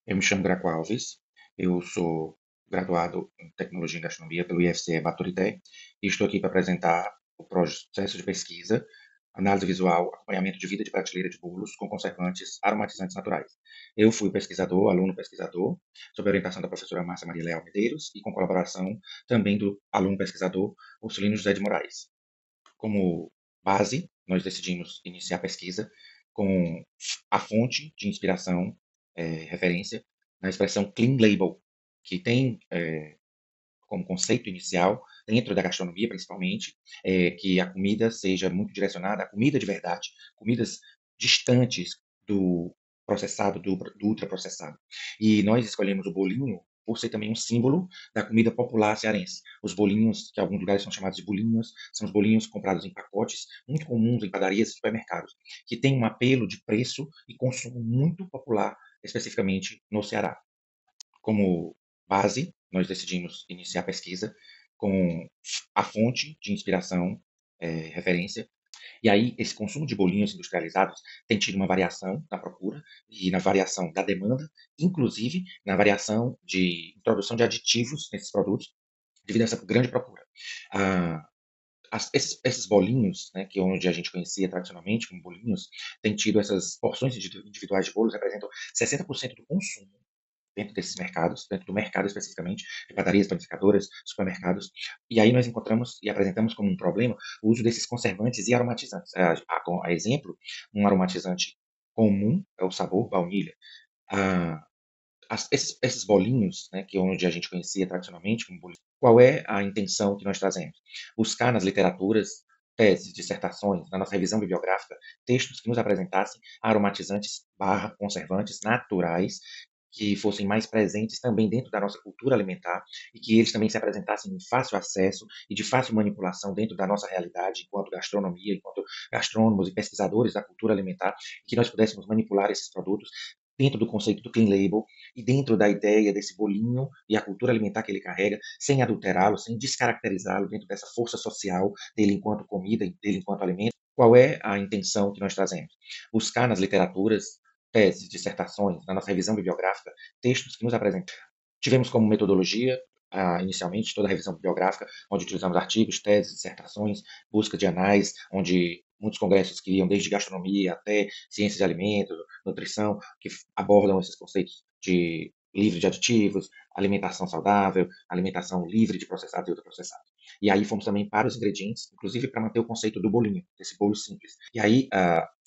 Eu me chamo Graco Alves, eu sou graduado em Tecnologia em Gastronomia pelo IFCE Baturité e estou aqui para apresentar o processo de pesquisa, análise visual, acompanhamento de vida de prateleira de bolos com conservantes aromatizantes naturais. Eu fui pesquisador, aluno pesquisador, sob a orientação da professora Márcia Maria Leal Medeiros e com colaboração também do aluno pesquisador Ursulino José de Moraes. Como base, nós decidimos iniciar a pesquisa com a fonte de inspiração, referência, na expressão clean label, que tem como conceito inicial, dentro da gastronomia principalmente, que a comida seja muito direcionada à comida de verdade, comidas distantes do processado, do ultraprocessado. E nós escolhemos o bolinho por ser também um símbolo da comida popular cearense. Os bolinhos, que em alguns lugares são chamados de bolinhos, são os bolinhos comprados em pacotes, muito comuns em padarias e supermercados, que têm um apelo de preço e consumo muito popular, especificamente no Ceará. Como base, nós decidimos iniciar a pesquisa com a fonte de inspiração, referência, e aí esse consumo de bolinhos industrializados tem tido uma variação na procura e na variação da demanda, inclusive na variação de introdução de aditivos nesses produtos, devido a essa grande procura. Ah, esses bolinhos, né, que onde a gente conhecia tradicionalmente como bolinhos, tem tido essas porções individuais de bolos, representam 60% do consumo dentro desses mercados, dentro do mercado especificamente, de padarias, panificadoras, supermercados. E aí nós encontramos e apresentamos como um problema o uso desses conservantes e aromatizantes. A exemplo, um aromatizante comum é o sabor baunilha. Ah, esses bolinhos, né, que onde a gente conhecia tradicionalmente como bolinhos, qual é a intenção que nós trazemos? Buscar nas literaturas, teses, dissertações, na nossa revisão bibliográfica, textos que nos apresentassem aromatizantes barra conservantes naturais que fossem mais presentes também dentro da nossa cultura alimentar e que eles também se apresentassem em fácil acesso e de fácil manipulação dentro da nossa realidade enquanto gastronomia, enquanto gastrônomos e pesquisadores da cultura alimentar, que nós pudéssemos manipular esses produtos dentro do conceito do clean label e dentro da ideia desse bolinho e a cultura alimentar que ele carrega, sem adulterá-lo, sem descaracterizá-lo dentro dessa força social dele enquanto comida, dele enquanto alimento. Qual é a intenção que nós trazemos? Buscar nas literaturas, teses, dissertações, na nossa revisão bibliográfica, textos que nos apresentam. Tivemos como metodologia, inicialmente, toda a revisão bibliográfica, onde utilizamos artigos, teses, dissertações, busca de anais, onde muitos congressos que iam desde gastronomia até ciências de alimentos, nutrição, que abordam esses conceitos de livre de aditivos, alimentação saudável, alimentação livre de processados e ultraprocessados. E aí fomos também para os ingredientes, inclusive para manter o conceito do bolinho, desse bolo simples. E aí,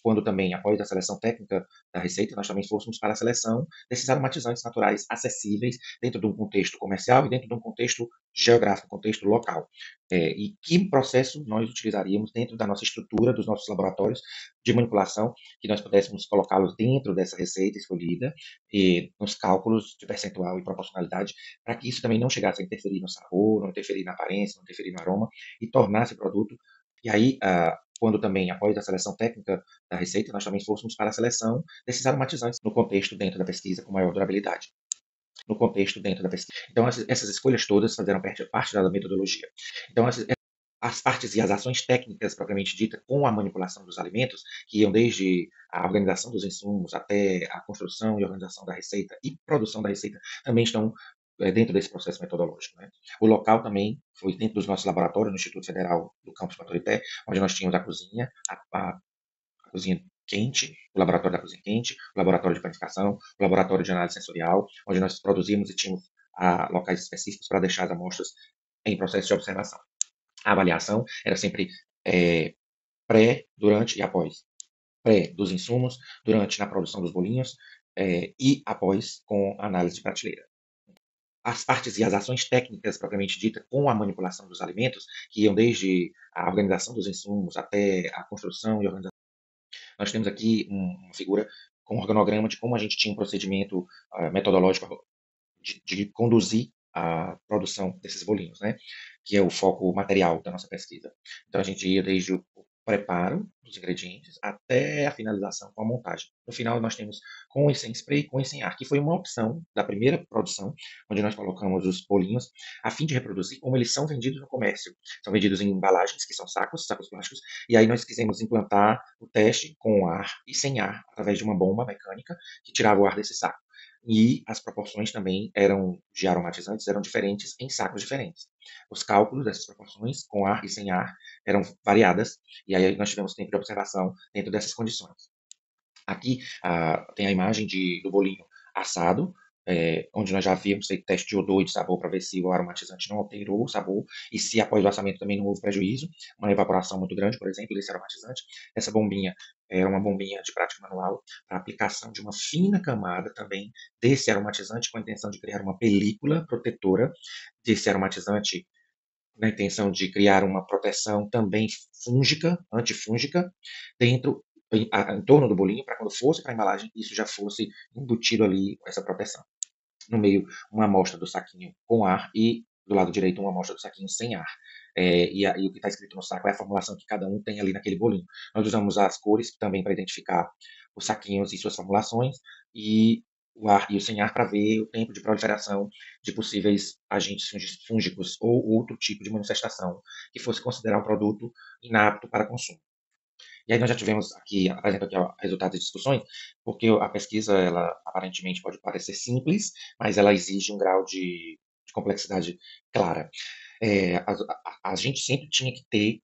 quando também, após a seleção técnica da receita, nós também fôssemos para a seleção desses aromatizantes naturais acessíveis dentro de um contexto comercial e dentro de um contexto geográfico, contexto local. E que processo nós utilizaríamos dentro da nossa estrutura, dos nossos laboratórios de manipulação, que nós pudéssemos colocá-los dentro dessa receita escolhida, e nos cálculos de percentual e proporcionalidade, para que isso também não chegasse a interferir no sabor, não interferir na aparência, não interferir no aroma, e tornasse o produto. E aí, quando também, após a seleção técnica da receita, nós também fôssemos para a seleção desses aromatizantes no contexto dentro da pesquisa com maior durabilidade. No contexto dentro da pesquisa. Então, essas escolhas todas fizeram parte da metodologia. Então, as partes e as ações técnicas propriamente dita com a manipulação dos alimentos, que iam desde a organização dos insumos até a construção e organização da receita e produção da receita, também estão dentro desse processo metodológico. Né? O local também foi dentro dos nossos laboratórios, no Instituto Federal do Campus Baturité, onde nós tínhamos a cozinha, a cozinha quente, o laboratório da cozinha quente, o laboratório de panificação, o laboratório de análise sensorial, onde nós produzimos e tínhamos locais específicos para deixar as amostras em processo de observação. A avaliação era sempre pré, durante e após. Pré dos insumos, durante na produção dos bolinhos e após com a análise de prateleira. As partes e as ações técnicas propriamente dita com a manipulação dos alimentos, que iam desde a organização dos insumos até a construção e organização. Nós temos aqui uma figura com um organograma de como a gente tinha um procedimento metodológico de conduzir a produção desses bolinhos, né? Que é o foco material da nossa pesquisa. Então a gente ia desde o preparo dos ingredientes até a finalização com a montagem. No final nós temos com e sem spray, com e sem ar, que foi uma opção da primeira produção, onde nós colocamos os bolinhos a fim de reproduzir como eles são vendidos no comércio. São vendidos em embalagens, que são sacos, sacos plásticos, e aí nós quisemos implantar o teste com ar e sem ar, através de uma bomba mecânica que tirava o ar desse saco. e as proporções também de aromatizantes eram diferentes em sacos diferentes. Os cálculos dessas proporções, com ar e sem ar, eram variadas, e aí nós tivemos tempo de observação dentro dessas condições. Aqui tem a imagem do bolinho assado, onde nós já havíamos feito teste de odor e de sabor para ver se o aromatizante não alterou o sabor e se após o assamento também não houve prejuízo, uma evaporação muito grande, por exemplo, desse aromatizante. Essa bombinha era uma bombinha de prática manual para aplicação de uma fina camada também desse aromatizante com a intenção de criar uma película protetora desse aromatizante na intenção de criar uma proteção também fúngica, antifúngica, em torno do bolinho, para quando fosse para a embalagem, isso já fosse embutido ali, essa proteção. No meio, uma amostra do saquinho com ar e do lado direito uma amostra do saquinho sem ar. E o que está escrito no saco é a formulação que cada um tem ali naquele bolinho. Nós usamos as cores também para identificar os saquinhos e suas formulações, e o ar e o sem ar para ver o tempo de proliferação de possíveis agentes fúngicos ou outro tipo de manifestação que fosse considerar o produto inapto para consumo. E aí nós já tivemos aqui, apresento aqui ó, resultados de discussões, porque a pesquisa, ela aparentemente pode parecer simples, mas ela exige um grau de complexidade clara. A gente sempre tinha que ter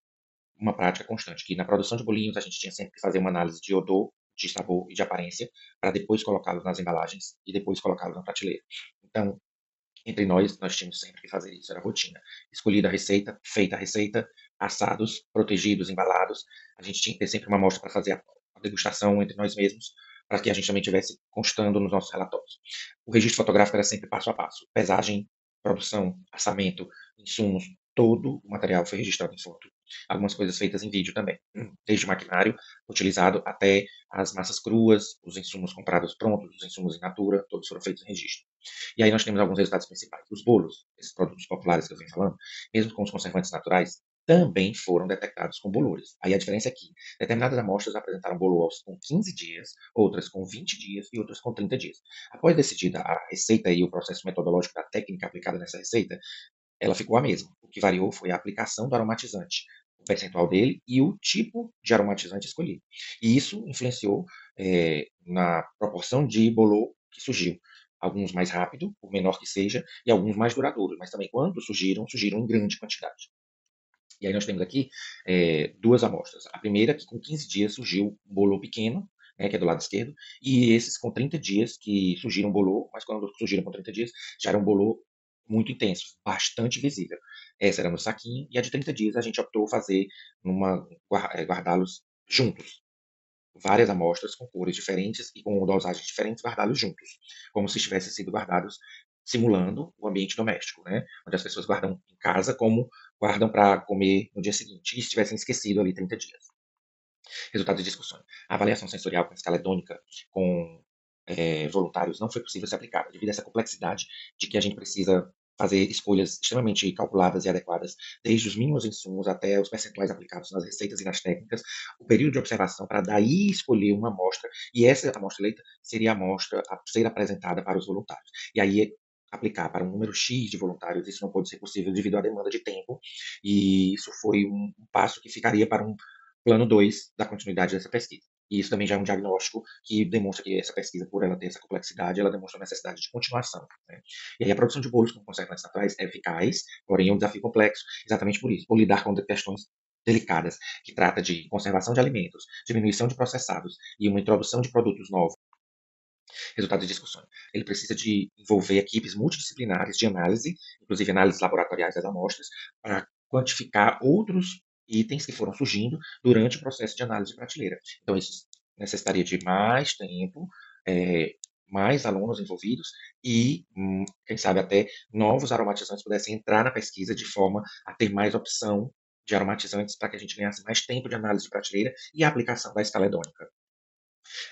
uma prática constante, que na produção de bolinhos a gente tinha sempre que fazer uma análise de odor, de sabor e de aparência, para depois colocá-los nas embalagens e depois colocá-los na prateleira. Então, entre nós tínhamos sempre que fazer isso, era rotina. Escolhida a receita, feita a receita, assados, protegidos, embalados. A gente tinha que ter sempre uma amostra para fazer a degustação entre nós mesmos, para que a gente também tivesse constando nos nossos relatórios. O registro fotográfico era sempre passo a passo. Pesagem, produção, assamento, insumos, todo o material foi registrado em foto. Algumas coisas feitas em vídeo também, desde o maquinário utilizado até as massas cruas, os insumos comprados prontos, os insumos in natura, todos foram feitos em registro. E aí nós temos alguns resultados principais. Os bolos, esses produtos populares que eu venho falando, mesmo com os conservantes naturais, também foram detectados com bolores. Aí a diferença é que determinadas amostras apresentaram bolo com 15 dias, outras com 20 dias e outras com 30 dias. Após decidida a receita e o processo metodológico da técnica aplicada nessa receita, ela ficou a mesma. O que variou foi a aplicação do aromatizante, o percentual dele e o tipo de aromatizante escolhido. E isso influenciou na proporção de bolô que surgiu. Alguns mais rápido, por menor que seja, e alguns mais duradouros, mas também quando surgiram, surgiram em grande quantidade. E aí nós temos aqui duas amostras. A primeira, que com 15 dias surgiu um bolô pequeno, né, que é do lado esquerdo, e esses com 30 dias que surgiram bolô, mas quando surgiram com 30 dias, já era um bolô muito intenso, bastante visível. Essa era no saquinho, e a de 30 dias a gente optou fazer guardá-los juntos. Várias amostras com cores diferentes e com dosagens diferentes, guardá-los juntos, como se tivessem sido guardados simulando o ambiente doméstico, né? Onde as pessoas guardam em casa como guardam para comer no dia seguinte, e se tivessem esquecido ali 30 dias. Resultados de discussões. A avaliação sensorial com escala hedônica com voluntários não foi possível ser aplicada, devido a essa complexidade de que a gente precisa fazer escolhas extremamente calculadas e adequadas, desde os mínimos insumos até os percentuais aplicados nas receitas e nas técnicas, o período de observação para daí escolher uma amostra, e essa amostra eleita seria a amostra a ser apresentada para os voluntários. E aí aplicar para um número X de voluntários, isso não pode ser possível devido à demanda de tempo, e isso foi um passo que ficaria para um plano 2 da continuidade dessa pesquisa. E isso também já é um diagnóstico que demonstra que essa pesquisa, por ela ter essa complexidade, ela demonstra a necessidade de continuação. Né? E aí a produção de bolos com conservantes naturais é eficaz, porém é um desafio complexo, exatamente por isso, por lidar com questões delicadas, que trata de conservação de alimentos, diminuição de processados e uma introdução de produtos novos. Resultado de discussão. Ele precisa de envolver equipes multidisciplinares de análise, inclusive análises laboratoriais das amostras, para quantificar outros itens que foram surgindo durante o processo de análise de prateleira. Então, isso necessitaria de mais tempo, mais alunos envolvidos e, quem sabe, até novos aromatizantes pudessem entrar na pesquisa de forma a ter mais opção de aromatizantes para que a gente ganhasse mais tempo de análise de prateleira e a aplicação da escala hedônica.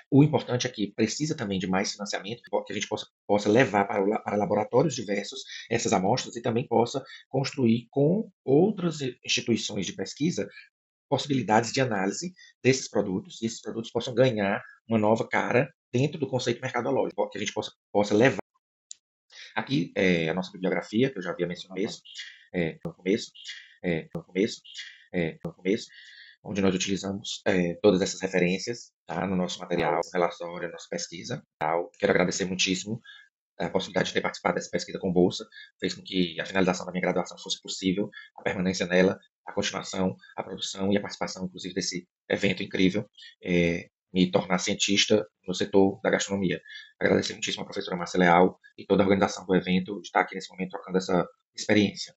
O importante é que precisa também de mais financiamento, que a gente possa levar para laboratórios diversos essas amostras e também possa construir com outras instituições de pesquisa possibilidades de análise desses produtos, e esses produtos possam ganhar uma nova cara dentro do conceito mercadológico, que a gente possa levar. Aqui é a nossa bibliografia, que eu já havia mencionado no começo, no começo, onde nós utilizamos todas essas referências, tá, no nosso material, Nossa. relatório, nossa pesquisa. Tal. Quero agradecer muitíssimo a possibilidade de ter participado dessa pesquisa com bolsa, fez com que a finalização da minha graduação fosse possível, a permanência nela, a continuação, a produção e a participação, inclusive, desse evento incrível, me tornar cientista no setor da gastronomia. Agradecer muitíssimo a professora Márcia Leal e toda a organização do evento de estar aqui nesse momento trocando essa experiência.